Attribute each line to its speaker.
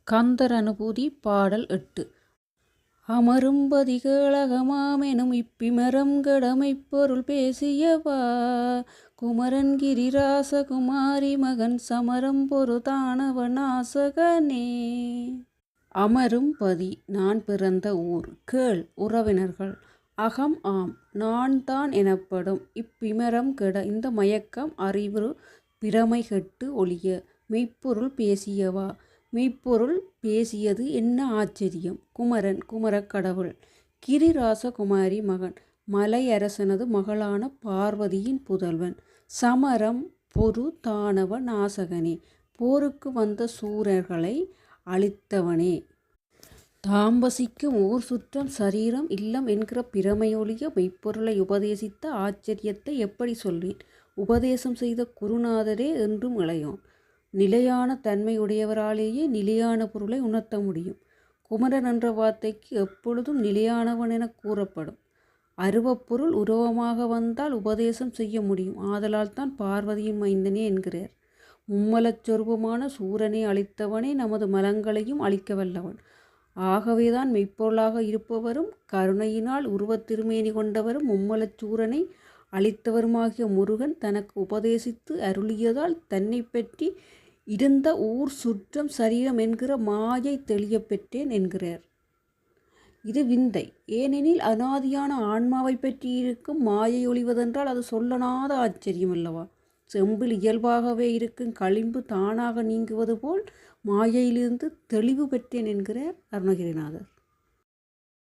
Speaker 1: கந்தர் அனுபூதி பாடல் 8. அமரும்பதி கேளகமாமெனும் இப்பிமரம் கடமைப்பொருள் பேசியவா குமரன் கிரிராச குமாரி மகன் சமரம் பொரு தானவ நாசகனே. அமரும்பதி நான் பிறந்த ஊர். கேள் உறவினர்கள். அகம் ஆம் நான் தான் எனப்படும். இப்பிமரம் கெட இந்த மயக்கம் அறிவு பிரமை கெட்டு ஒழிய. மெய்ப்பொருள் பேசியவா மெய்ப்பொருள் பேசியது என்ன ஆச்சரியம். குமரன் குமரக் கடவுள். கிரிராச குமாரி மகன் மலையரசனது மகளான பார்வதியின் புதல்வன். சமரம் பொரு தானவ நாசகனே போருக்கு வந்த சூரர்களை அழித்தவனே. தாம்பசிக்கும் ஊர் சுற்றம் சரீரம் இல்லம் என்கிற பிரமையொழிய மெய்ப்பொருளை உபதேசித்த ஆச்சரியத்தை எப்படி சொல்வேன். உபதேசம் செய்த குருநாதரே என்றும் இளையோன். நிலையான தன்மையுடையவராலேயே நிலையான பொருளை உணர்த்த முடியும். குமரன் என்ற வார்த்தைக்கு எப்பொழுதும் நிலையானவன் என கூறப்படும். அருவப்பொருள் உருவமாக வந்தால் உபதேசம் செய்ய முடியும். ஆதலால் தான் பார்வதியின் மைந்தனே என்கிறார். மும்மலச் சொரூபமான சூரனை அழித்தவனே நமது மலங்களையும் அழிக்க வல்லவன். ஆகவேதான் மெய்ப்பொருளாக இருப்பவரும் கருணையினால் உருவத்திருமேனி கொண்டவரும் மும்மலச் சூரனை அழித்தவருமாகிய முருகன் தனக்கு உபதேசித்து அருளியதால் தன்னை பற்றி இருந்த ஊர் சுற்றம் சரீரம் என்கிற மாயை தெளிய பெற்றேன் என்கிறார். இது விந்தை. ஏனெனில் அனாதியான ஆன்மாவை பற்றி இருக்கும் மாயை ஒழிவதென்றால் அது சொல்லனாத ஆச்சரியம் அல்லவா. செம்பில் இயல்பாகவே இருக்கும் களிம்பு தானாக நீங்குவது போல் மாயையிலிருந்து தெளிவு பெற்றேன் என்கிறார் அருணகிரிநாதர்.